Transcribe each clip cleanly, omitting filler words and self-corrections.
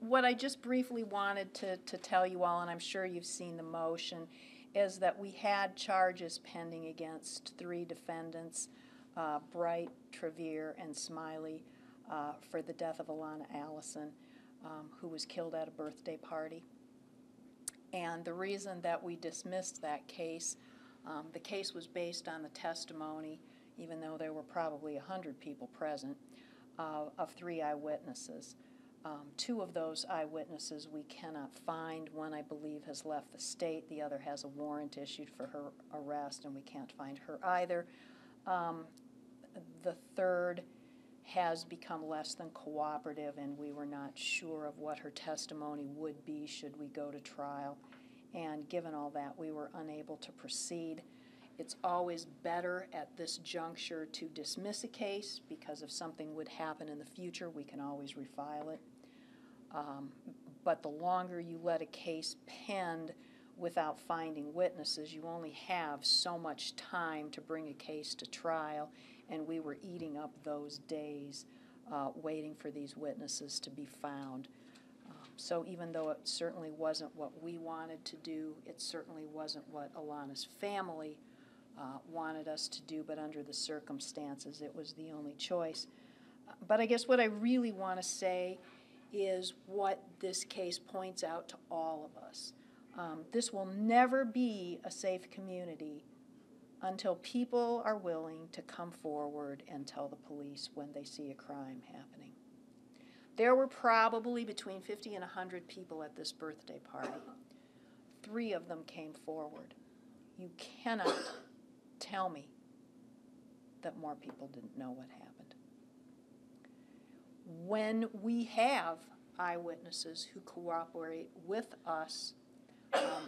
What I just briefly wanted to tell you all, and I'm sure you've seen the motion, is that we had charges pending against 3 defendants, Bright, Trevere, and Smiley, for the death of Allison, who was killed at a birthday party. And the reason that we dismissed that case, the case was based on the testimony, even though there were probably 100 people present, of 3 eyewitnesses. 2 of those eyewitnesses we cannot find. One, I believe, has left the state. The other has a warrant issued for her arrest, and we can't find her either. The third has become less than cooperative, and we were not sure of what her testimony would be should we go to trial. And given all that, we were unable to proceed. It's always better at this juncture to dismiss a case, because if something would happen in the future, we can always refile it. But the longer you let a case pend without finding witnesses, you only have so much time to bring a case to trial, and we were eating up those days waiting for these witnesses to be found. So even though it certainly wasn't what we wanted to do, it certainly wasn't what Alana's family wanted us to do, but under the circumstances, it was the only choice. But I guess what I really want to say is what this case points out to all of us. This will never be a safe community until people are willing to come forward and tell the police when they see a crime happening. There were probably between 50 and 100 people at this birthday party. 3 of them came forward. You cannot tell me that more people didn't know what happened. When we have eyewitnesses who cooperate with us,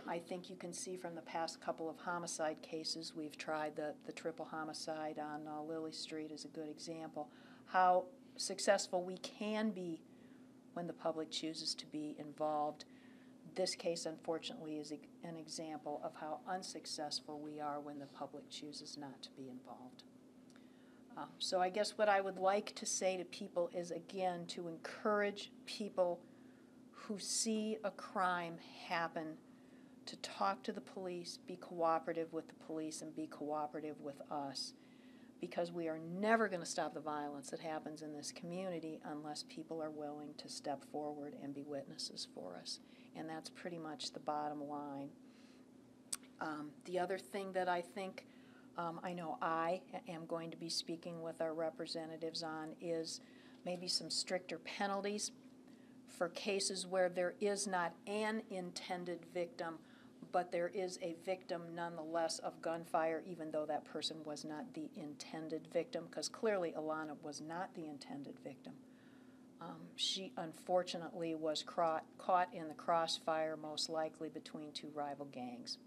I think you can see from the past couple of homicide cases we've tried, the triple homicide on Lily Street is a good example, how successful we can be when the public chooses to be involved. This case, unfortunately, is an example of how unsuccessful we are when the public chooses not to be involved. So I guess what I would like to say to people is, again, to encourage people who see a crime happen to talk to the police, be cooperative with the police, and be cooperative with us, because we are never going to stop the violence that happens in this community unless people are willing to step forward and be witnesses for us. And that's pretty much the bottom line. The other thing that I think I know I am going to be speaking with our representatives on is maybe some stricter penalties for cases where there is not an intended victim, but there is a victim nonetheless of gunfire, even though that person was not the intended victim, because clearly Alana was not the intended victim. She unfortunately was caught in the crossfire, most likely between 2 rival gangs.